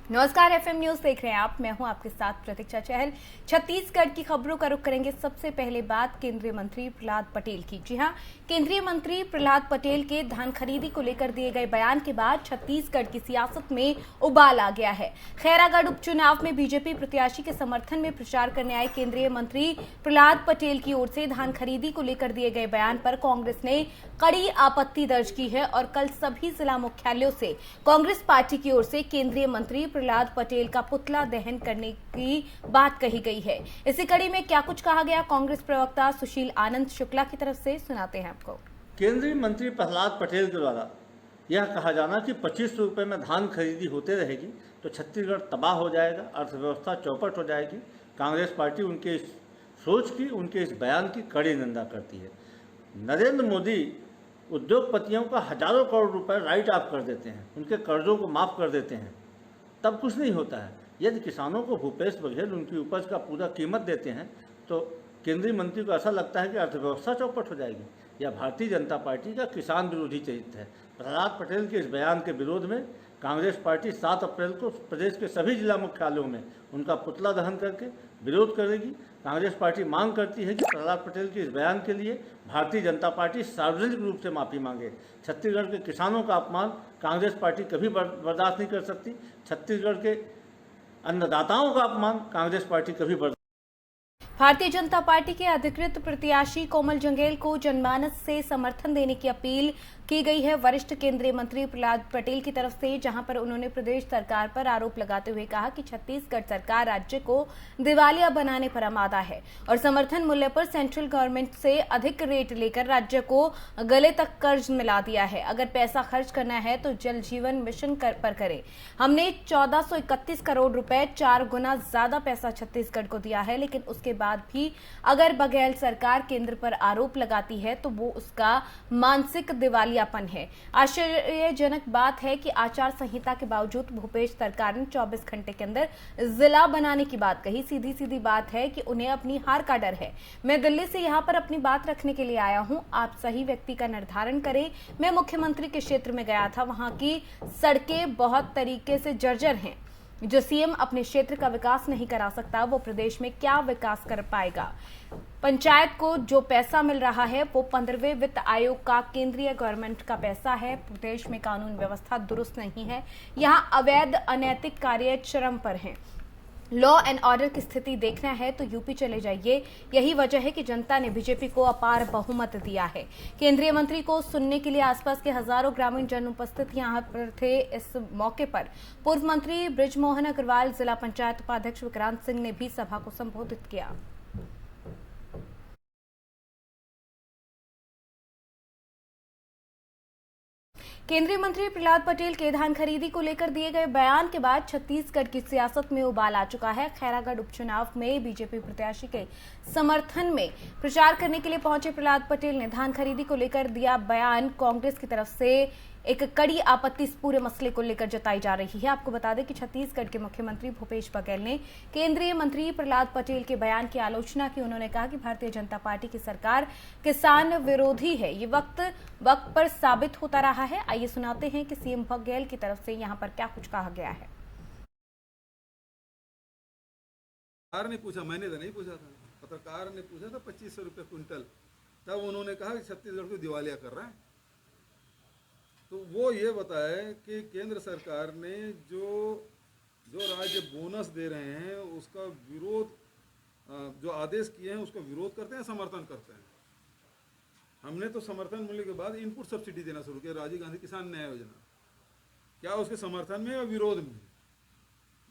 नमस्कार, FM news देख रहे हैं आप। मैं हूं आपके साथ प्रतीक्षा चहल। छत्तीसगढ़ की खबरों का रुख करेंगे। सबसे पहले बात केंद्रीय मंत्री प्रहलाद पटेल की। जी हां, केंद्रीय मंत्री प्रहलाद पटेल के धान खरीदी को लेकर दिए गए बयान के बाद छत्तीसगढ़ की सियासत में उबाल आ गया है। खैरागढ़ उपचुनाव में बीजेपी प्रत्याशी के समर्थन में प्रचार करने आए केंद्रीय मंत्री प्रहलाद पटेल की ओर से धान खरीदी को लेकर दिए गए बयान पर कांग्रेस ने कड़ी आपत्ति दर्ज की है और कल सभी जिला मुख्यालयों से कांग्रेस पार्टी की ओर से केंद्रीय मंत्री प्रहलाद पटेल का पुतला दहन करने की बात कही गई है। इसी कड़ी में क्या कुछ कहा गया, कांग्रेस प्रवक्ता सुशील आनंद शुक्ला की तरफ से सुनाते हैं आपको। केंद्रीय मंत्री प्रहलाद पटेल के द्वारा यह कहा जाना कि 25 रुपये में धान खरीदी होते रहेगी तो छत्तीसगढ़ तबाह हो जाएगा, अर्थव्यवस्था चौपट हो जाएगी। कांग्रेस पार्टी उनके इस सोच की, उनके इस बयान की कड़ी निंदा करती है। नरेंद्र मोदी उद्योगपतियों का हजारों करोड़ रुपए राइट ऑफ कर देते हैं, उनके कर्जों को माफ़ कर देते हैं, तब कुछ नहीं होता है। यदि किसानों को भूपेश बघेल उनकी उपज का पूरा कीमत देते हैं तो केंद्रीय मंत्री को ऐसा लगता है कि अर्थव्यवस्था चौपट हो जाएगी। यह भारतीय जनता पार्टी का किसान विरोधी चरित्र है। प्रहलाद पटेल के इस बयान के विरोध में कांग्रेस पार्टी 7 अप्रैल को प्रदेश के सभी जिला मुख्यालयों में उनका पुतला दहन करके विरोध करेगी। कांग्रेस पार्टी मांग करती है कि प्रहलाद पटेल के इस बयान के लिए भारतीय जनता पार्टी सार्वजनिक रूप से माफ़ी मांगे। छत्तीसगढ़ के किसानों का अपमान कांग्रेस पार्टी कभी बर्दाश्त नहीं कर सकती। छत्तीसगढ़ के अन्नदाताओं का अपमान कांग्रेस पार्टी कभी बर्दाश्त। भारतीय जनता पार्टी के अधिकृत प्रत्याशी कोमल जंगेल को जनमानस से समर्थन देने की अपील की गई है वरिष्ठ केंद्रीय मंत्री प्रहलाद पटेल की तरफ से, जहां पर उन्होंने प्रदेश सरकार पर आरोप लगाते हुए कहा कि छत्तीसगढ़ सरकार राज्य को दिवालिया बनाने पर आमादा है और समर्थन मूल्य पर सेंट्रल गवर्नमेंट से अधिक रेट लेकर राज्य को गले तक कर्ज मिला दिया है। अगर पैसा खर्च करना है तो जल जीवन मिशन पर करें। हमने 1431 करोड़ रुपए, 4 गुना ज्यादा पैसा छत्तीसगढ़ को दिया है, लेकिन उसके बाद भी अगर बघेल सरकार केंद्र पर आरोप लगाती है तो वो उसका मानसिक दिवालिया है। आश्चर्यजनक बात है कि आचार संहिता के बावजूद भूपेश सरकार ने 24 घंटे के अंदर जिला बनाने की बात कही। सीधी सीधी बात है कि उन्हें अपनी हार का डर है। मैं दिल्ली से यहां पर अपनी बात रखने के लिए आया हूं, आप सही व्यक्ति का निर्धारण करें। मैं मुख्यमंत्री के क्षेत्र में गया था, वहां की सड़कें बहुत तरीके से जर्जर हैं। जो सीएम अपने क्षेत्र का विकास नहीं करा सकता वो प्रदेश में क्या विकास कर पाएगा। पंचायत को जो पैसा मिल रहा है वो 15वें वित्त आयोग का केंद्रीय गवर्नमेंट का पैसा है। प्रदेश में कानून व्यवस्था दुरुस्त नहीं है, यहाँ अवैध अनैतिक कार्य चरम पर हैं। लॉ एंड ऑर्डर की स्थिति देखना है तो यूपी चले जाइए। यही वजह है कि जनता ने बीजेपी को अपार बहुमत दिया है। केंद्रीय मंत्री को सुनने के लिए आसपास के हजारों ग्रामीण जन उपस्थित यहां पर थे। इस मौके पर पूर्व मंत्री बृजमोहन अग्रवाल, जिला पंचायत उपाध्यक्ष विक्रांत सिंह ने भी सभा को संबोधित किया। केंद्रीय मंत्री प्रहलाद पटेल के धान खरीदी को लेकर दिए गए बयान के बाद छत्तीसगढ़ की सियासत में उबाल आ चुका है। खैरागढ़ उपचुनाव में बीजेपी प्रत्याशी के समर्थन में प्रचार करने के लिए पहुंचे प्रहलाद पटेल ने धान खरीदी को लेकर दिया बयान। कांग्रेस की तरफ से एक कड़ी आपत्ति इस पूरे मसले को लेकर जताई जा रही है। आपको बता दें कि छत्तीसगढ़ के मुख्यमंत्री भूपेश बघेल ने केंद्रीय मंत्री प्रहलाद पटेल के बयान की आलोचना की। उन्होंने कहा कि भारतीय जनता पार्टी की सरकार किसान विरोधी है। ये वक्त पर साबित होता रहा है। आइए सुनाते हैं कि सीएम बघेल की तरफ से यहाँ पर क्या कुछ कहा गया है। पत्रकार ने पूछा, मैंने तो नहीं पूछा था, पत्रकार ने पूछा था 2500 रुपये क्विंटल, तब उन्होंने कहा कि छत्तीसगढ़ को दिवालिया कर रहा है। तो वो ये बताए कि केंद्र सरकार ने जो राज्य बोनस दे रहे हैं उसका विरोध, जो आदेश किए हैं उसका विरोध करते हैं, समर्थन करते हैं। हमने तो समर्थन मूल्य के बाद इनपुट सब्सिडी देना शुरू किया, राजीव गांधी किसान न्याय योजना। क्या उसके समर्थन में या विरोध में?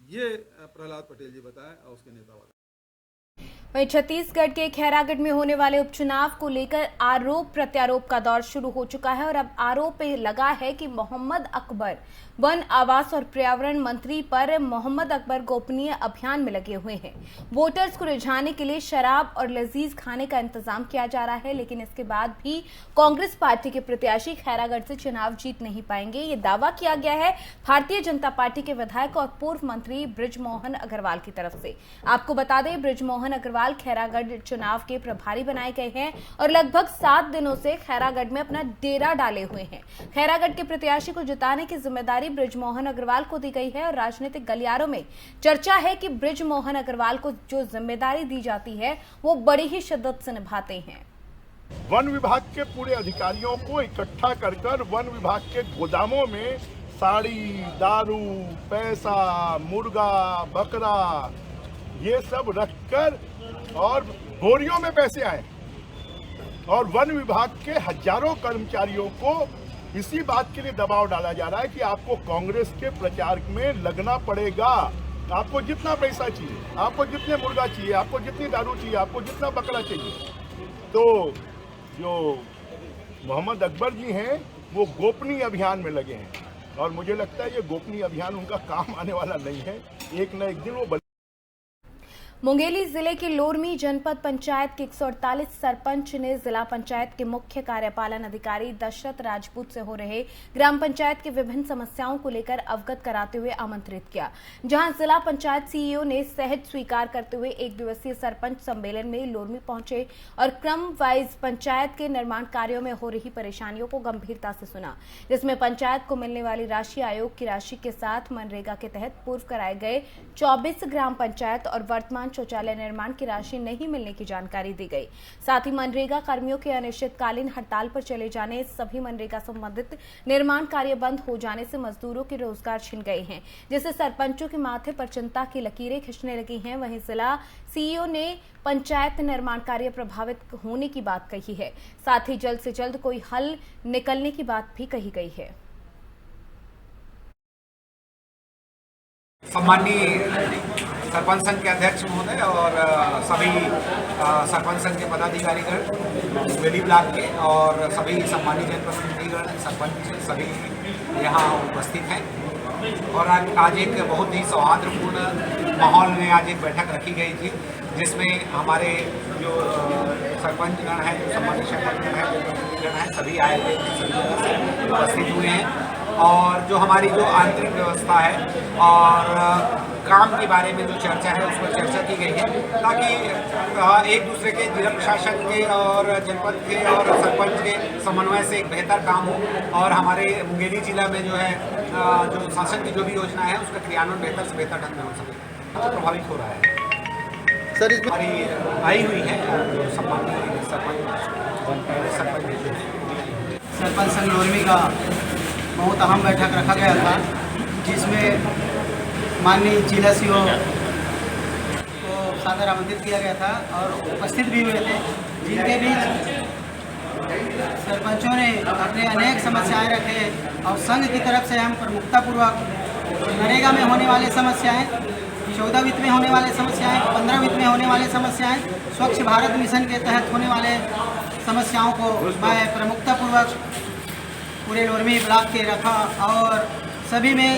ये प्रहलाद पटेल जी बताए और उसके नेता वाले। वहीं छत्तीसगढ़ के खैरागढ़ में होने वाले उपचुनाव को लेकर आरोप प्रत्यारोप का दौर शुरू हो चुका है और अब आरोप लगा है कि मोहम्मद अकबर वन, आवास और पर्यावरण मंत्री पर मोहम्मद अकबर गोपनीय अभियान में लगे हुए हैं। वोटर्स को रिझाने के लिए शराब और लजीज खाने का इंतजाम किया जा रहा है, लेकिन इसके बाद भी कांग्रेस पार्टी के प्रत्याशी खैरागढ़ से चुनाव जीत नहीं पाएंगे। ये दावा किया गया है भारतीय जनता पार्टी के विधायक और पूर्व मंत्री बृजमोहन अग्रवाल की तरफ से। आपको बता दें, बृजमोहन अग्रवाल अग्रवाल खैरागढ़ चुनाव के प्रभारी बनाए गए हैं और लगभग 7 दिनों से खैरागढ़ में अपना डेरा डाले हुए हैं। खैरागढ़ के प्रत्याशी को जिताने की जिम्मेदारी बृजमोहन अग्रवाल को दी गई है और राजनीतिक गलियारों में चर्चा है कि बृजमोहन अग्रवाल को जो जिम्मेदारी दी जाती है वो बड़ी ही शिद्दत से निभाते हैं। वन विभाग के पूरे अधिकारियों को इकट्ठा कर वन विभाग के गोदामों में साड़ी, दारू, पैसा, मुर्गा, बकरा ये सब रखकर और बोरियों में पैसे आए और वन विभाग के हजारों कर्मचारियों को इसी बात के लिए दबाव डाला जा रहा है कि आपको कांग्रेस के प्रचार में लगना पड़ेगा। आपको जितना पैसा चाहिए, आपको जितने मुर्गा चाहिए, आपको जितनी दारू चाहिए, आपको जितना बकरा चाहिए। तो जो मोहम्मद अकबर जी हैं वो गोपनीय अभियान में लगे हैं और मुझे लगता है ये गोपनीय अभियान उनका काम आने वाला नहीं है। एक न एक दिन वो मुंगेली जिले के लोरमी जनपद पंचायत के 148 सरपंच ने जिला पंचायत के मुख्य कार्यपालन अधिकारी दशरथ राजपूत से हो रहे ग्राम पंचायत की विभिन्न समस्याओं को लेकर अवगत कराते हुए आमंत्रित किया, जहां जिला पंचायत सीईओ ने सहज स्वीकार करते हुए एक दिवसीय सरपंच सम्मेलन में लोरमी पहुंचे और क्रम वाइज पंचायत के निर्माण कार्यों में हो रही परेशानियों को गंभीरता से सुना, जिसमें पंचायत को मिलने वाली राशि आयोग की राशि के साथ मनरेगा के तहत पूर्व कराए गए 24 ग्राम पंचायत और वर्तमान शौचालय निर्माण की राशि नहीं मिलने की जानकारी दी गई। साथ ही मनरेगा कर्मियों के अनिश्चितकालीन हड़ताल पर चले जाने, सभी मनरेगा संबंधित निर्माण कार्य बंद हो जाने से मजदूरों के रोजगार छिन गए हैं, जिससे सरपंचों के माथे पर चिंता की लकीरें खिंचने लगी हैं। वहीं जिला सीईओ ने पंचायत निर्माण कार्य प्रभावित होने की बात कही है, साथ ही जल्द से जल्द कोई हल निकलने की बात भी कही गई है। सम्माननीय सरपंच संघ के अध्यक्ष महोदय और सभी सरपंच संघ के पदाधिकारीगण मुंगेली ब्लॉक के और सभी सम्मानित जनप्रतिनिधिगण सरपंच सभी यहाँ उपस्थित हैं और आज एक बहुत ही सौहार्दपूर्ण माहौल में आज एक बैठक रखी गई थी, जिसमें हमारे जो सरपंचगण हैं, जो सम्मानित सरपंचगण हैं, जो प्रतिनिधिगण हैं, सभी आए हुए थे, सभी जगह से उपस्थित हुए हैं और जो हमारी जो आंतरिक व्यवस्था है और काम के बारे में जो चर्चा है उस पर चर्चा की गई है, ताकि एक दूसरे के जिला प्रशासन के और जनपद के और सरपंच के समन्वय से एक बेहतर काम हो और हमारे मुंगेली जिला में जो है जो शासन की जो भी योजना है उसका क्रियान्वयन बेहतर से बेहतर ढंग में हो सके। तो प्रभावित हो रहा है सर, इसमें हमारी आई हुई है जो सम्मानित सरपंच संघ लोरमी का बहुत अहम बैठक रखा गया था, जिसमें माननीय जिला सीईओ को सादर आमंत्रित किया गया था और उपस्थित भी हुए थे, जिनके बीच सरपंचों ने अपने अनेक समस्याएं रखे और संघ की तरफ से हम प्रमुखतापूर्वक नरेगा में होने वाली समस्याएं, 14 वित्त में होने वाले समस्याएं, 15 वित्त में होने वाले समस्याएं, स्वच्छ भारत मिशन के तहत होने वाले समस्याओं को मैं प्रमुखतापूर्वक पूरे लोरमी ब्लॉक के रखा और सभी में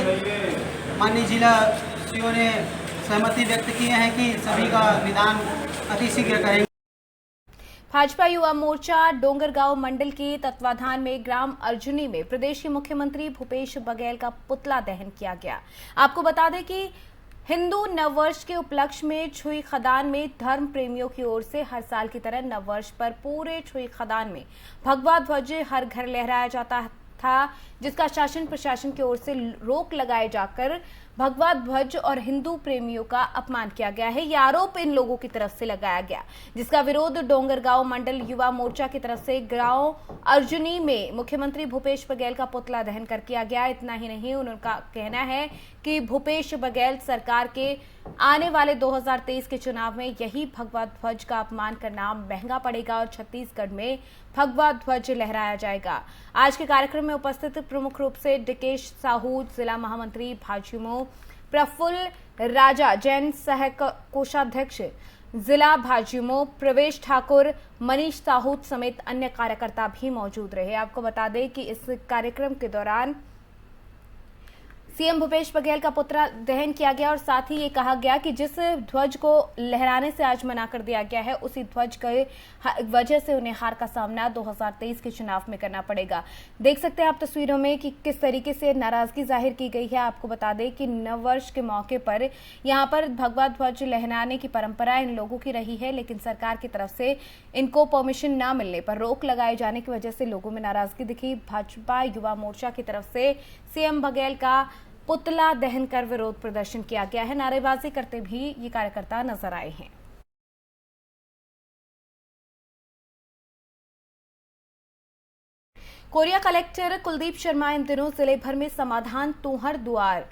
माननीय जिला सीईओ ने सहमति व्यक्त किए हैं कि सभी का निदान अतिशीघ्र करेंगे। भाजपा युवा मोर्चा डोंगरगांव मंडल के तत्वाधान में ग्राम अर्जुनी में प्रदेश के मुख्यमंत्री भूपेश बघेल का पुतला दहन किया गया। आपको बता दें कि हिंदू नववर्ष के उपलक्ष्य में छुई खदान में धर्म प्रेमियों की ओर से हर साल की तरह नववर्ष पर पूरे छुई खदान में भगवा ध्वज हर घर लहराया जाता था, जिसका शासन प्रशासन की ओर से रोक लगाए जाकर भगवा ध्वज और हिंदू प्रेमियों का अपमान किया गया है। यह आरोप इन लोगों की तरफ से लगाया गया, जिसका विरोध डोंगरगांव मंडल युवा मोर्चा की तरफ से गांव अर्जुनी में मुख्यमंत्री भूपेश बघेल का पुतला दहन कर किया गया। इतना ही नहीं, उनका कहना है कि भूपेश बघेल सरकार के आने वाले 2023 के चुनाव में यही भगवा ध्वज का अपमान करना महंगा पड़ेगा और छत्तीसगढ़ में भगवा ध्वज लहराया जाएगा। आज के कार्यक्रम में उपस्थित प्रमुख रूप से डिकेश साहू, जिला महामंत्री भाजयुमो, प्रफुल्ल राजा, जैन सह कोषाध्यक्ष जिला भाजयुमो, प्रवेश ठाकुर, मनीष साहू समेत अन्य कार्यकर्ता भी मौजूद रहे। आपको बता दें कि इस कार्यक्रम के दौरान सीएम भूपेश बघेल का पुतला दहन किया गया और साथ ही ये कहा गया कि जिस ध्वज को लहराने से आज मना कर दिया गया है उसी ध्वज के वजह से उन्हें हार का सामना 2023 के चुनाव में करना पड़ेगा। देख सकते हैं आप तस्वीरों में कि किस तरीके से नाराजगी जाहिर की गई है। आपको बता दें कि नववर्ष के मौके पर यहां पर भगवा ध्वज लहराने की परंपरा इन लोगों की रही है, लेकिन सरकार की तरफ से इनको परमिशन न मिलने पर रोक लगाए जाने की वजह से लोगों में नाराजगी दिखी। भाजपा युवा मोर्चा की तरफ से सीएम बघेल का पुतला दहन कर विरोध प्रदर्शन किया गया है। नारेबाजी करते भी ये कार्यकर्ता नजर आए हैं। कोरिया कलेक्टर कुलदीप शर्मा इन दिनों जिले भर में समाधान तुहर द्वार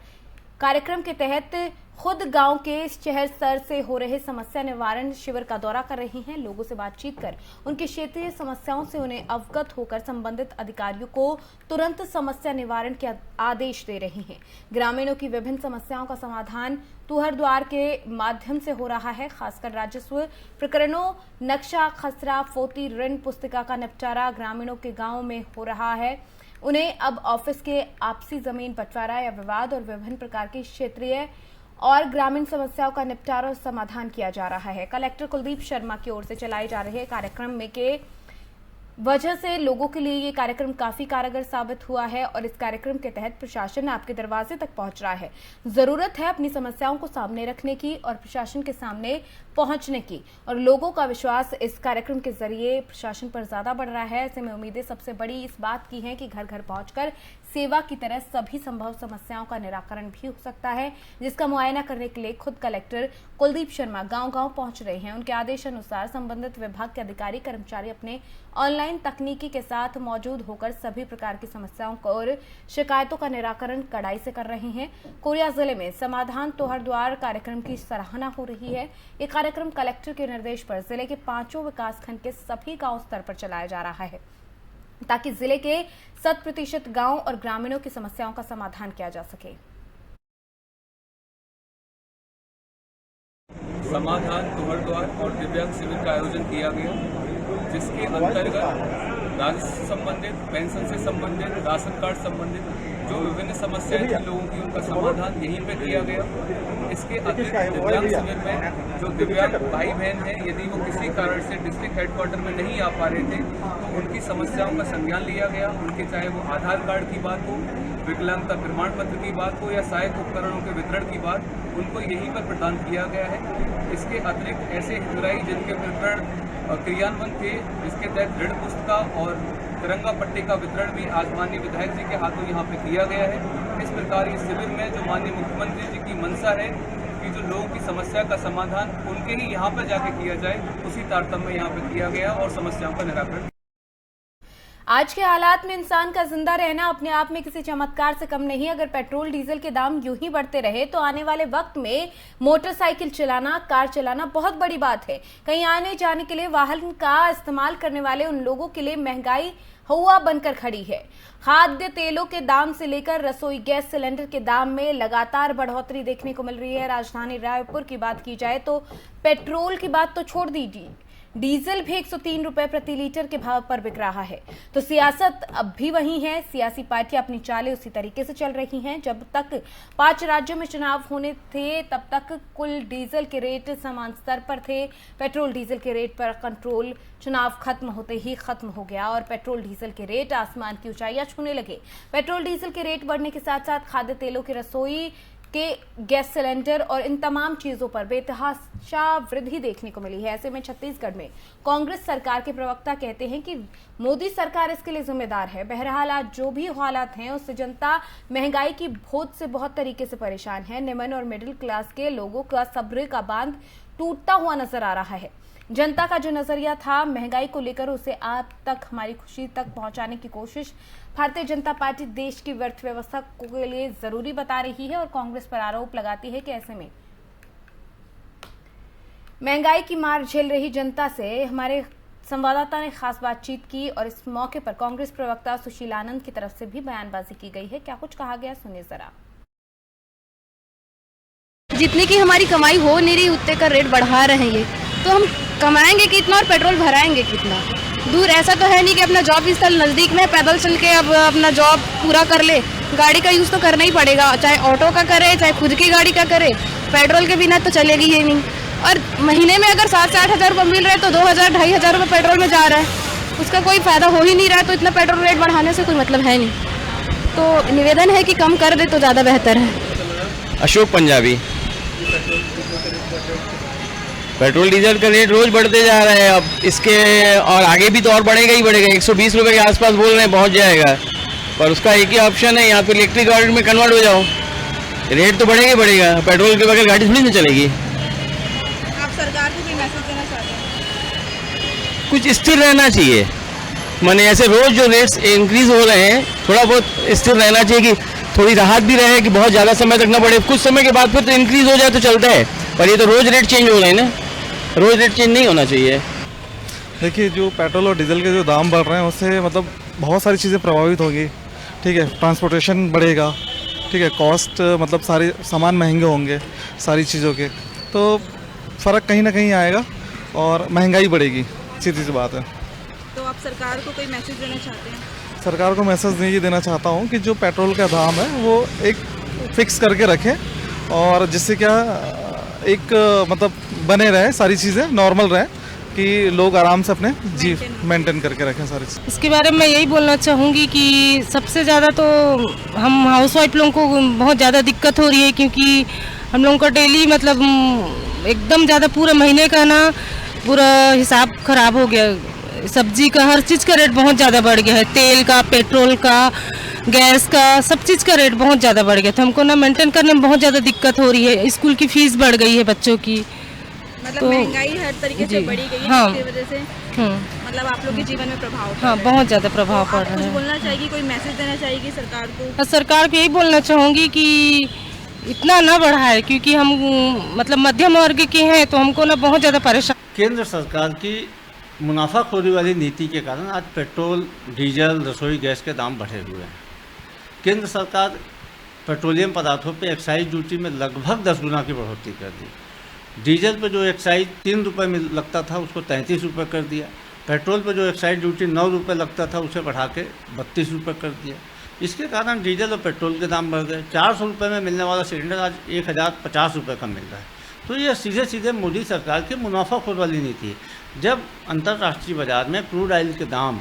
कार्यक्रम के तहत खुद गांव के शहर स्तर से हो रहे समस्या निवारण शिविर का दौरा कर रही हैं। लोगों से बातचीत कर उनकी क्षेत्रीय समस्याओं से उन्हें अवगत होकर संबंधित अधिकारियों को तुरंत समस्या निवारण के आदेश दे रही हैं। ग्रामीणों की विभिन्न समस्याओं का समाधान तुहर द्वार के माध्यम से हो रहा है। खासकर राजस्व प्रकरणों, नक्शा खसरा, फोती ऋण पुस्तिका का निपटारा ग्रामीणों के गाँव में हो रहा है। उन्हें अब ऑफिस के आपसी जमीन बंटवारा या विवाद और विभिन्न प्रकार की क्षेत्रीय और ग्रामीण समस्याओं का निपटारा और समाधान किया जा रहा है। कलेक्टर कुलदीप शर्मा की ओर से चलाए जा रहे कार्यक्रम में के वजह से लोगों के लिए ये कार्यक्रम काफी कारगर साबित हुआ है और इस कार्यक्रम के तहत प्रशासन आपके दरवाजे तक पहुंच रहा है। जरूरत है अपनी समस्याओं को सामने रखने की और प्रशासन के सामने पहुंचने की, और लोगों का विश्वास इस कार्यक्रम के जरिए प्रशासन पर ज्यादा बढ़ रहा है। ऐसे में उम्मीदें सबसे बड़ी इस बात की हैं कि घर घर पहुंचकर सेवा की तरह सभी संभव समस्याओं का निराकरण भी हो सकता है, जिसका मुआयना करने के लिए खुद कलेक्टर कुलदीप शर्मा गांव-गांव पहुंच रहे हैं। उनके आदेश अनुसार संबंधित विभाग के अधिकारी कर्मचारी अपने ऑनलाइन तकनीकी के साथ मौजूद होकर सभी प्रकार की समस्याओं और शिकायतों का निराकरण कड़ाई से कर रहे हैं। कोरिया जिले में समाधान तोहर द्वार कार्यक्रम की सराहना हो रही है। ये कार्यक्रम कलेक्टर के निर्देश पर जिले के 5 विकासखंड के सभी गांव स्तर पर चलाया जा रहा है, ताकि जिले के 100% गांव और ग्रामीणों की समस्याओं का समाधान किया जा सके। समाधान तोहर द्वार और दिव्यांग शिविर का आयोजन किया गया, जिसके अंतर्गत राजस्व से संबंधित, पेंशन से संबंधित, राशन कार्ड संबंधित जो विभिन्न समस्याएं थी लोगों की, उनका समाधान यहीं पे किया गया। इसके अतिरिक्त दिव्यांग शिविर में जो दिव्यांग भाई बहन हैं, यदि वो किसी कारण से डिस्ट्रिक्ट हेडक्वार्टर में नहीं आ पा रहे थे तो उनकी समस्याओं का संज्ञान लिया गया। उनके चाहे वो आधार कार्ड की बात हो, विकलांगता प्रमाण पत्र की बात हो या सहायक उपकरणों के वितरण की बात, उनको यहीं पर प्रदान किया गया है। इसके अतिरिक्त ऐसे हितग्राही जिनके वितरण क्रियान्वयन थे, जिसके तहत ऋण पुस्तिका और तिरंगा पट्टे का वितरण भी आज माननीय विधायक जी के हाथों यहाँ पे किया गया है। इस प्रकार इस शिविर में जो माननीय मुख्यमंत्री जी की मंशा है कि जो लोगों की समस्या का समाधान उनके ही यहाँ पर जाके किया जाए, उसी तारतम्य यहाँ पे किया गया और समस्याओं का निराकरण। आज के हालात में इंसान का जिंदा रहना अपने आप में किसी चमत्कार से कम नहीं। अगर पेट्रोल डीजल के दाम यूं ही बढ़ते रहे तो आने वाले वक्त में मोटरसाइकिल चलाना, कार चलाना बहुत बड़ी बात है। कहीं आने जाने के लिए वाहन का इस्तेमाल करने वाले उन लोगों के लिए महंगाई हवा बनकर खड़ी है। खाद्य तेलों के दाम से लेकर रसोई गैस सिलेंडर के दाम में लगातार बढ़ोतरी देखने को मिल रही है। राजधानी रायपुर की बात की जाए तो पेट्रोल की बात तो छोड़ दीजिए, डीजल भी 103 रुपए प्रति लीटर के भाव पर बिक रहा है। तो सियासत अब भी वही है, सियासी पार्टियां अपनी चालें उसी तरीके से चल रही हैं। जब तक 5 राज्यों में चुनाव होने थे तब तक कुल डीजल के रेट समान स्तर पर थे। पेट्रोल डीजल के रेट पर कंट्रोल चुनाव खत्म होते ही खत्म हो गया और पेट्रोल डीजल के रेट आसमान की ऊंचाइयां छूने लगे। पेट्रोल डीजल के रेट बढ़ने के साथ साथ खाद्य तेलों की, रसोई के गैस सिलेंडर और इन तमाम चीजों पर बेतहाशा वृद्धि देखने को मिली है। ऐसे में छत्तीसगढ़ में कांग्रेस सरकार के प्रवक्ता कहते हैं कि मोदी सरकार इसके लिए जिम्मेदार है। बहरहाल आज जो भी हालात हैं उससे जनता महंगाई की भोज से बहुत तरीके से परेशान है। निम्न और मिडिल क्लास के लोगों का सब्र का बांध टूटता हुआ नजर आ रहा है। जनता का जो नजरिया था महंगाई को लेकर, उसे आप तक, हमारी खुशी तक पहुंचाने की कोशिश भारतीय जनता पार्टी देश की अर्थव्यवस्था के लिए जरूरी बता रही है और कांग्रेस पर आरोप लगाती है कि ऐसे में महंगाई की मार झेल रही जनता से हमारे संवाददाता ने खास बातचीत की और इस मौके पर कांग्रेस प्रवक्ता सुशील आनंद की तरफ से भी बयानबाजी की गई है। क्या कुछ कहा गया, सुनिए जरा। जितने की हमारी कमाई हो नहीं रही उतने का रेट बढ़ा रहे हैं ये, तो हम कमाएंगे कितना और पेट्रोल भराएंगे कितना? दूर ऐसा तो है नहीं कि अपना जॉब स्थल नज़दीक में पैदल चल के अब अपना जॉब पूरा कर ले। गाड़ी का यूज़ तो करना ही पड़ेगा, चाहे ऑटो का करे चाहे खुद की गाड़ी का करे। पेट्रोल के बिना तो चलेगी ही नहीं। और महीने में अगर 7 से 8 हज़ार रुपये मिल रहे तो 2,000 ढाई हज़ार रुपये पेट्रोल में जा रहा है, उसका कोई फ़ायदा हो ही नहीं रहा है। तो इतना पेट्रोल रेट बढ़ाने से कोई मतलब है नहीं। तो निवेदन है कि कम कर दे तो ज़्यादा बेहतर है। अशोक पंजाबी। पेट्रोल डीजल का रेट रोज बढ़ते जा रहा है, अब इसके और आगे भी तो और बढ़ेगा ही बढ़ेगा। 120 रुपये के आसपास बोल रहे हैं पहुंच जाएगा, पर उसका एक ही ऑप्शन है, यहाँ पे इलेक्ट्रिक गाड़ी में कन्वर्ट हो जाओ। रेट तो बढ़ेगा ही बढ़ेगा, पेट्रोल के बगैर गाड़ी थोड़ी ना चलेगी। आप सरकार को भी मैसेज देना चाहते हैं? कुछ स्थिर रहना चाहिए, माने ऐसे रोज जो रेट्स इंक्रीज हो रहे हैं थोड़ा बहुत स्थिर रहना चाहिए कि थोड़ी राहत भी रहे कि बहुत ज़्यादा समय तक ना बढ़े। कुछ समय के बाद फिर तो इंक्रीज हो जाए तो चलता है, पर ये तो रोज रेट चेंज हो रहे हैं ना, रोज रेट चेंज नहीं होना चाहिए। देखिए, जो पेट्रोल और डीजल के जो दाम बढ़ रहे हैं उससे मतलब बहुत सारी चीज़ें प्रभावित होगी। ठीक है, ट्रांसपोर्टेशन बढ़ेगा, ठीक है, कॉस्ट मतलब सारे सामान महंगे होंगे सारी चीज़ों के, तो फ़र्क कहीं ना कहीं आएगा और महंगाई बढ़ेगी, सीधी सी बात है। तो आप सरकार को कोई मैसेज देना चाहते हैं? सरकार को मैसेज ये देना चाहता हूँ कि जो पेट्रोल का दाम है वो एक फिक्स करके रखें और जिससे क्या एक मतलब बने रहे, सारी चीज़ें नॉर्मल रहे कि लोग आराम से अपने मेंटेन करके रखें सारी चीज़। इसके बारे में यही बोलना चाहूँगी कि सबसे ज़्यादा तो हम हाउसवाइफ लोगों को बहुत ज़्यादा दिक्कत हो रही है, क्योंकि हम लोगों का डेली मतलब एकदम ज़्यादा पूरे महीने का ना पूरा हिसाब ख़राब हो गया। सब्जी का हर चीज़ का रेट बहुत ज़्यादा बढ़ गया है, तेल का, पेट्रोल का, गैस का, सब चीज़ का रेट बहुत ज़्यादा बढ़ गया। तो हमको ना मेंटेन करने में बहुत ज़्यादा दिक्कत हो रही है। स्कूल की फीस बढ़ गई है बच्चों की, मतलब तो महंगाई हर तरीके से बढ़ी गई है, हाँ, इसकी वजह से मतलब आप लोग के जीवन में प्रभाव पड़ हाँ, रहा है। बहुत ज़्यादा प्रभाव तो पड़ आप रहा कुछ है। बोलना चाहेगी, कोई मैसेज देना चाहेगी सरकार को? और सरकार को यही बोलना चाहूँगी कि इतना ना बढ़ाए, क्योंकि हम मतलब मध्यम वर्ग के हैं तो हमको ना बहुत ज़्यादा परेशान। केंद्र सरकार की मुनाफाखोरी वाली नीति के कारण आज पेट्रोल, डीजल, रसोई गैस के दाम बढ़े हुए हैं। केंद्र सरकार पेट्रोलियम पदार्थों पे एक्साइज ड्यूटी में लगभग 10 गुना की बढ़ोतरी कर दी। डीजल पे जो एक्साइज 3 रुपये में लगता था उसको 33 रुपये कर दिया। पेट्रोल पे जो एक्साइज ड्यूटी 9 रुपये लगता था उसे बढ़ा के 32 रुपये कर दिया। इसके कारण डीजल और पेट्रोल के दाम बढ़ गए। 400 रुपये में मिलने वाला सिलेंडर आज 1050 रुपये का मिल रहा है। तो ये सीधे सीधे मोदी सरकार की मुनाफाखोर वाली नीति है। जब अंतर्राष्ट्रीय बाजार में क्रूड ऑयल के दाम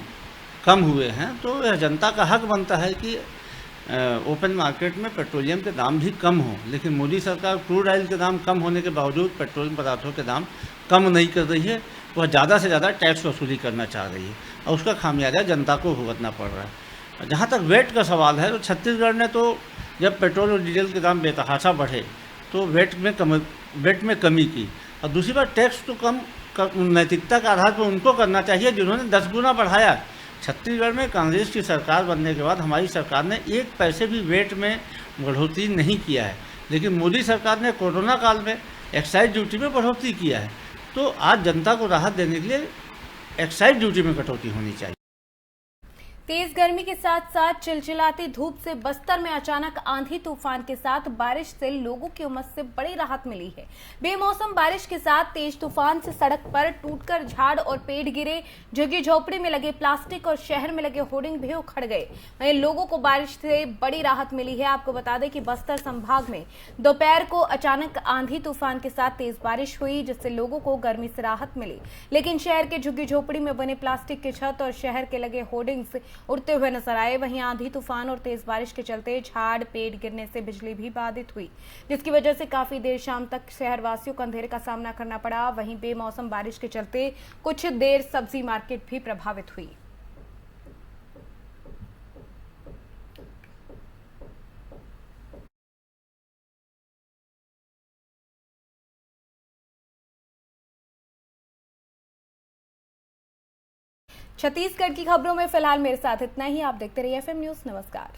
कम हुए हैं तो यह जनता का हक बनता है कि ओपन मार्केट में पेट्रोलियम के दाम भी कम हों, लेकिन मोदी सरकार क्रूड ऑयल के दाम कम होने के बावजूद पेट्रोलियम पदार्थों के दाम कम नहीं कर रही है। वह ज़्यादा से ज़्यादा टैक्स वसूली करना चाह रही है और उसका खामियाजा जनता को भुगतना पड़ रहा है। जहाँ तक वेट का सवाल है तो छत्तीसगढ़ ने तो जब पेट्रोल और डीजल के दाम बेतहाशा बढ़े तो वेट में कमी की, और दूसरी बात टैक्स तो कम नैतिकता के आधार पर उनको करना चाहिए जिन्होंने 10 गुना बढ़ाया। छत्तीसगढ़ में कांग्रेस की सरकार बनने के बाद हमारी सरकार ने 1 पैसे भी वेट में बढ़ोतरी नहीं किया है, लेकिन मोदी सरकार ने कोरोना काल में एक्साइज ड्यूटी में बढ़ोतरी किया है। तो आज जनता को राहत देने के लिए एक्साइज ड्यूटी में कटौती होनी चाहिए। तेज गर्मी के साथ साथ चिलचिलाती धूप से बस्तर में अचानक आंधी तूफान के साथ बारिश से लोगों की उमस से बड़ी राहत मिली है। बेमौसम बारिश के साथ तेज तूफान से सड़क पर टूटकर झाड़ और पेड़ गिरे, झुग्गी झोपड़ी में लगे प्लास्टिक और शहर में लगे होर्डिंग भी उखड़ गए। वहीं लोगों को बारिश से बड़ी राहत मिली है। आपको बता दें कि बस्तर संभाग में दोपहर को अचानक आंधी तूफान के साथ तेज बारिश हुई, जिससे लोगों को गर्मी से राहत मिली, लेकिन शहर के झुग्गी झोपड़ी में बने प्लास्टिक के छत और शहर के लगे होर्डिंग्स उड़ते हुए नजर आए। वहीं आंधी तूफान और तेज बारिश के चलते झाड़ पेड़ गिरने से बिजली भी बाधित हुई, जिसकी वजह से काफी देर शाम तक शहरवासियों को अंधेरे का सामना करना पड़ा। वहीं बेमौसम बारिश के चलते कुछ देर सब्जी मार्केट भी प्रभावित हुई। छत्तीसगढ़ की खबरों में फिलहाल मेरे साथ इतना ही। आप देखते रहिए FM न्यूज। नमस्कार।